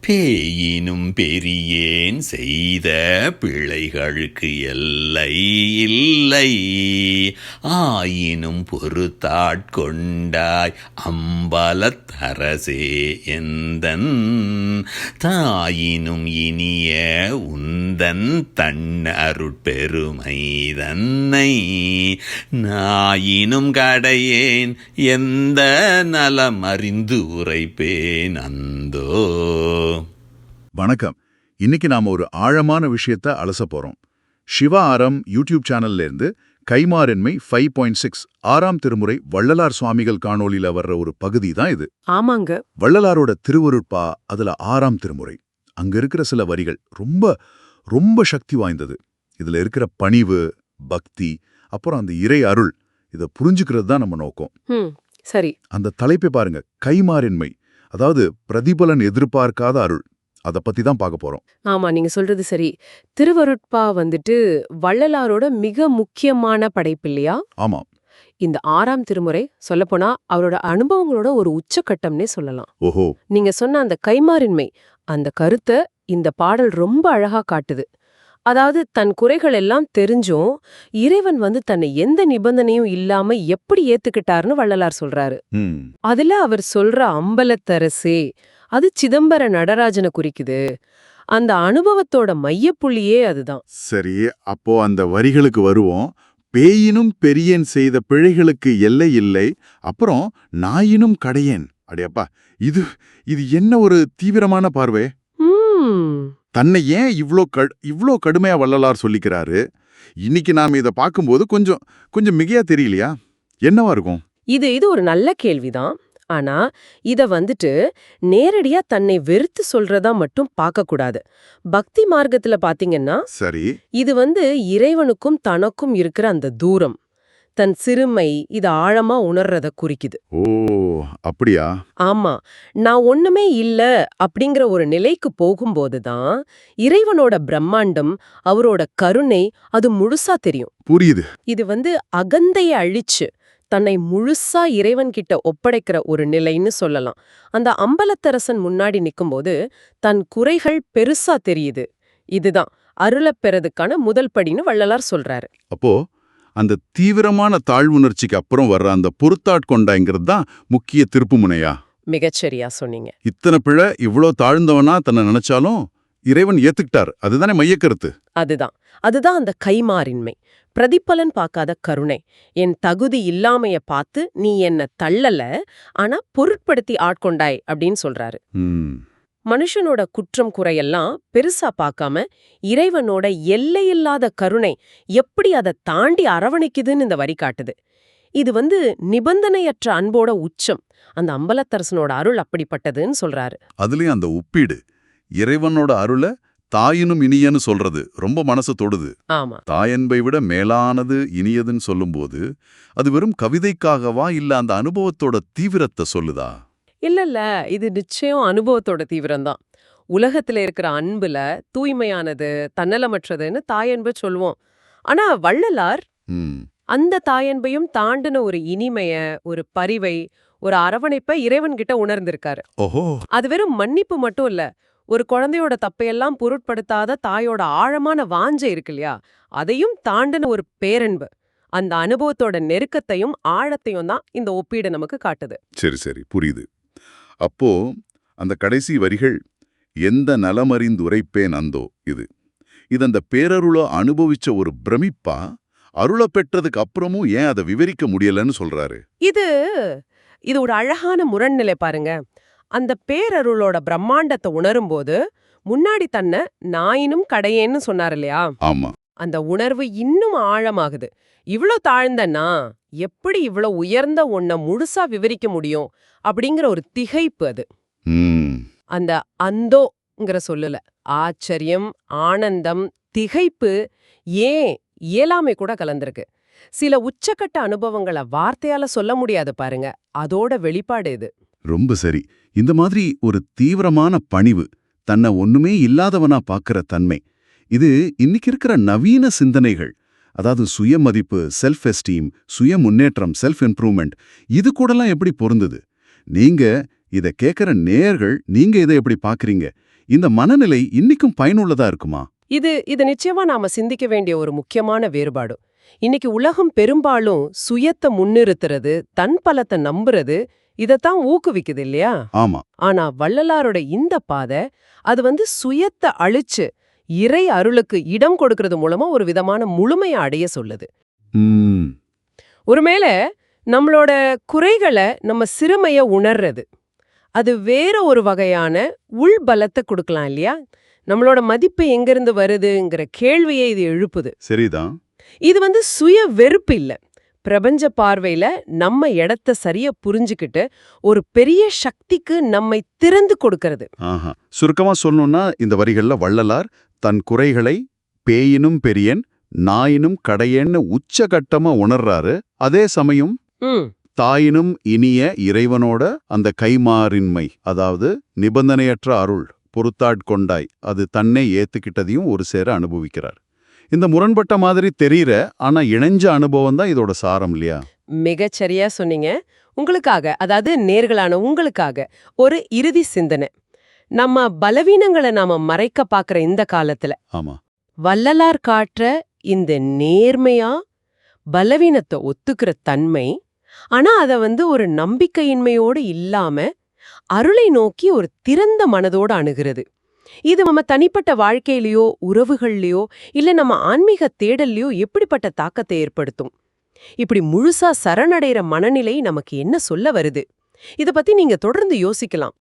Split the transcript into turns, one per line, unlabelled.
பேயினும் பெரியேன் செய்த பிழைகளுக்கு எல்லை இல்லை, ஆயினும் பொறுத்தாட்கொண்டாய் அம்பலத்தரசே எந்தன், தாயினும் இனிய உந்தன் தன் அருட்பெருமை தன்னை, நாயினும் கடையேன் எந்த நலம் அறிந்து உரைப்பேன் அந்தோ.
வணக்கம். இன்னைக்கு நாம ஒரு ஆழமான விஷயத்த அலச போறோம். சிவா ஆரம் யூடியூப் சேனல்ல இருந்து கைமாறின்மை 5.6 ஆறாம் திருமுறை வள்ளலார் சுவாமிகள் காணொளியில வர்ற ஒரு பகுதி தான் இது.
ஆமாங்க.
வள்ளலாரோட திருவருட்பா, அதுல ஆறாம் திருமுறை. அங்க இருக்கிற சில வரிகள் ரொம்ப ரொம்ப சக்தி வாய்ந்தது. இதுல இருக்கிற பணிவு, பக்தி, அப்புறம் அந்த இறை அருள், இதை புரிஞ்சுக்கிறது தான் நம்ம நோக்கம்.
சரி.
அந்த தலைப்பை பாருங்க, கைமாறின்மை, அதாவது பிரதிபலன் எதிர்பார்க்காத அருள். அதை பத்தி தான் பார்க்க போறோம்.
ஆமா, நீங்க சொல்றது சரி. திருவருட்பா வள்ளலாரோட மிக முக்கியமான படைப்பு இல்லையா?
ஆமா.
இந்த ஆறாம் திருமுறை சொல்லப்போனா அவரோட அனுபவங்களோட ஒரு உச்சக்கட்டம்னே சொல்லலாம்.
ஓஹோ.
நீங்க சொன்ன அந்த கைமாறின்மை, அந்த கருத்தை இந்த பாடல் ரொம்ப அழகா காட்டுது. அதாவது தன் குறைகள் எல்லாம் தெரிஞ்சும் இறைவன் தன்னை எந்த நிபந்தனையும் இல்லாம எப்படி ஏத்துக்கிட்டாருன்னு வள்ளலார் சொல்றாரு. அதுல அவர் சொல்ற அம்பலத்தரசே, அது சிதம்பர நடராஜனை குறிக்குது. அந்த அனுபவத்தோட மையப்புள்ளியே அதுதான்.
சரி, அப்போ அந்த வரிகளுக்கு வருவோம். பேயினும் பெரியன் செய்த பிழைகளுக்கு எல்லை இல்லை, அப்புறம் நாயினும் கடையேன். அடையப்பா, இது என்ன ஒரு தீவிரமான பார்வை! தன்னை ஏன் இவ்ளோ கடுமையா வள்ளலார் சொல்லிக்கிறாரு? இன்னைக்கு நாம இதை பார்க்கும்போது கொஞ்சம் மிகையா தெரியலையா? என்னவா இருக்கும்?
இது ஒரு நல்ல கேள்விதான். ஆனா இத நேரடியா தன்னை வெறுத்து சொல்றதா மட்டும் பார்க்க கூடாது. பக்தி மார்க்கத்துல பாத்தீங்கன்னா,
சரி,
இது இறைவனுக்கும் தனக்கும் இருக்கிற அந்த தூரம், தன் சிறுமை, இத ஆழமா உணர்றத குறிக்குது.
ஓ, அப்படியா?
ஆமா, நான் ஒண்ணுமே இல்ல அப்படிங்கிற ஒரு நிலைக்கு போகும்போதுதான் இறைவனோட பிரம்மாண்டம், அவரோட கருணை அது முழுசா தெரியும்.
புரியுது.
இது அகந்தைய அழிச்சு தன்னை முழுசா இறைவன் கிட்ட ஒப்படைக்கிற ஒரு நிலைன்னு சொல்லலாம். அந்த அம்பலத்தரசன் முன்னாடி நிக்கும்போது தன் குறைகள் பெருசா தெரியுது. இதுதான் அருளப் பெறதுக்கான முதல் படின்னு வள்ளலார் சொல்றாரு.
அப்போ அந்த தீவிரமான தாழ்வுணர்ச்சிக்கு அப்புறம் வர்ற அந்த பொறுத்தாட்கொண்டாங்கிறது தான் முக்கிய திருப்பு முனையா?
மிகச்சரியா சொன்னீங்க.
இத்தனை பிழை, இவ்ளோ தாழ்ந்தவனா தன்னை நினைச்சாலும் இறைவன் ஏத்துக்கிட்டார். அதுதானே மையக்கருத்து.
அதுதான் அந்த கைமாறின்மை, பிரதிபலன் பார்க்காத கருணை. என் தகுதி இல்லாமைய பார்த்து நீ என்ன தள்ளல, ஆனா பொருட்படுத்தி ஆட்கொண்டாய் அப்படின்னு சொல்றாரு. மனுஷனோட குற்றம் குறையெல்லாம் பெருசா பார்க்காம இறைவனோட எல்லையில்லாத கருணை எப்படி அதை தாண்டி அரவணைக்குதுன்னு இந்த வரி காட்டுது. இது நிபந்தனையற்ற அன்போட உச்சம். அந்த அம்பலத்தரசனோட அருள் அப்படிப்பட்டதுன்னு சொல்றாரு.
அதுலயும் அந்த ஒப்பீடு, இறைவனோட அருளை தாயினும் இனியன்னு சொல்றது ரொம்ப மனசு தொடுது.
ஆமா,
தாயன்பை விட மேலானது இனியதுன்னு சொல்லும்போது அது வெறும் கவிதைக்காகவா, இல்ல அந்த அனுபவத்தோட தீவிரத்தை சொல்லுதா?
இல்ல, இது நிச்சயம் அனுபவத்தோட தீவிரம்தான். உலகத்துல இருக்கிற அன்புல தூய்மையானது, தன்னலமற்றதுன்னு தாயன்பு சொல்லுவோம். ஆனா வள்ளலார் அந்த தாயன்பையும் தாண்டின ஒரு இனிமைய, ஒரு பரிவை, ஒரு அரவணைப்பை இறைவன்கிட்ட உணர்ந்திருக்காரு.
ஓஹோ.
அது வெறும் மன்னிப்பு மட்டும் இல்ல, ஒரு குழந்தையோட தப்பையெல்லாம் பொருட்படுத்தாத தாயோட ஆழமான வாஞ்சை இருக்கு இல்லையா, அதையும் தாண்டின ஒரு பேரன்பு. அந்த அனுபவத்தோட நெருக்கத்தையும் ஆழத்தையும் தான் இந்த ஒப்பீடு நமக்கு காட்டுது.
சரி, புரியுது. அப்போ அந்த கடைசி வரிகள், எந்த நலமறிந்துரைப்பேன் அந்தோ, இது அந்த பேரருள அனுபவிச்ச ஒரு பிரமிப்பா, அருள பெற்றதுக்கு அப்புறமும் ஏன் அதை விவரிக்க முடியலன்னு சொல்றாரு?
இது ஒரு அழகான முரண்நிலை பாருங்க. அந்த பேரருளோட பிரம்மாண்டத்தை உணரும்போது முன்னாடி தன்னை நாயினும் கடையேன்னு சொன்னார் இல்லையா?
ஆமா.
அந்த உணர்வு இன்னும் ஆழமாகுது. இவ்ளோ தாழ்ந்தன்னா எப்படி இவ்ளோ உயர்ந்த ஒன்ன முழுசா விவரிக்க முடியும் அப்படிங்கிற ஒரு திகைப்பு அது. அந்த அந்தோங்கிற சொல்லல ஆச்சரியம், ஆனந்தம், திகைப்பு, ஏன் இயலாமை கூட கலந்திருக்கு. சில உச்சக்கட்ட அனுபவங்களை வார்த்தையால சொல்ல முடியாது பாருங்க, அதோட வெளிப்பாடு இது.
ரொம்ப சரி. இந்த மாதிரி ஒரு தீவிரமான பணிவு, தன்னை ஒண்ணுமே இல்லாதவனா பார்க்கிற தன்மை, இது இன்னைக்கு இருக்கிற நவீன சிந்தனைகள், அதாவது சுயமதிப்பு, செல்ஃப் எஸ்டீம், சுய முன்னேற்றம், செல்ஃப் இம்ப்ரூவ்மெண்ட், இது கூடலாம் எப்படி பொருந்தது? நீங்க இதை கேட்குற நேயர்கள், நீங்க இதை எப்படி பார்க்குறீங்க? இந்த மனநிலை இன்னைக்கும் பயனுள்ளதா இருக்குமா?
இது நிச்சயமா நாம சிந்திக்க வேண்டிய ஒரு முக்கியமான வேறுபாடு. இன்னைக்கு உலகம் பெரும்பாலும் சுயத்தை முன்னிறுத்துறது, தன் பலத்தை நம்புறது, இதத்தான் ஊக்குவிக்குது இல்லையா?
ஆமா.
ஆனா வள்ளலாரோட இந்த பாதை அது சுயத்தை அழிச்சு இறை அருளுக்கு இடம் கொடுக்கறது மூலமா ஒரு விதமான முழுமையை அடைய சொல்லுது.
ம்.
ஒருவேளை நம்மளோட குறைகளை நம்ம சிறுமைய உணர்றது, அது வேற ஒரு வகையான உள்பலத்தை கொடுக்கலாம் இல்லையா? நம்மளோட மதிப்பு எங்கிருந்து வருதுங்கிற கேள்வியை இது எழுப்புது.
சரிதான்.
இது சுய வெறுப்பு இல்ல. பிரபஞ்ச பார்வையில நம்ம இடத்த சரியா புரிஞ்சுக்கிட்டு ஒரு பெரிய சக்திக்கு நம்மை திறந்து கொடுக்கறது.
ஆஹா. சுருக்கமா சொல்லணும்னா இந்த வரிகள்ல வள்ளலார் தன் குறைகளை பேயினும் பெரியன் நாயினும் கடையன்னு உச்சகட்டமா உணர்றாரு. அதே சமயம்
ம்
தாயினும் இனிய இறைவனோட அந்த கைமாறின்மை, அதாவது நிபந்தனையற்ற அருள் பொறுத்தாட்கொண்டாய், அது தன்னை ஏத்துக்கிட்டதையும் ஒரு சேர அனுபவிக்கிறார். இந்த முரண்பட்ட மாதிரி தெரியற ஆனா இணைஞ்ச அனுபவம் தான் இதோட சாரம் இல்லையா?
மிகச்சரியா சொன்னீங்க. உங்களுக்காக, அதாவது நேர்களான உங்களுக்காக ஒரு இறுதி சிந்தனை. நம்ம பலவீனங்களை நாம மறைக்க பாக்குற இந்த காலத்துல
ஆமா.
வள்ளலார் காட்டுற இந்த நேர்மையா பலவீனத்தை ஒத்துக்கிற தன்மை, ஆனா அத ஒரு நம்பிக்கையின்மையோடு இல்லாம அருளை நோக்கி ஒரு திறந்த மனதோடு அணுகிறது. இது நம்ம தனிப்பட்ட வாழ்க்கையிலயோ உறவுகள்லயோ இல்ல நம்ம ஆன்மீக தேடல்லையோ எப்படிப்பட்ட தாக்கத்தை ஏற்படுத்தும்? இப்படி முழுசா சரணடைற மனநிலை நமக்கு என்ன சொல்ல வருது? இத பத்தி நீங்க தொடர்ந்து யோசிக்கலாம்.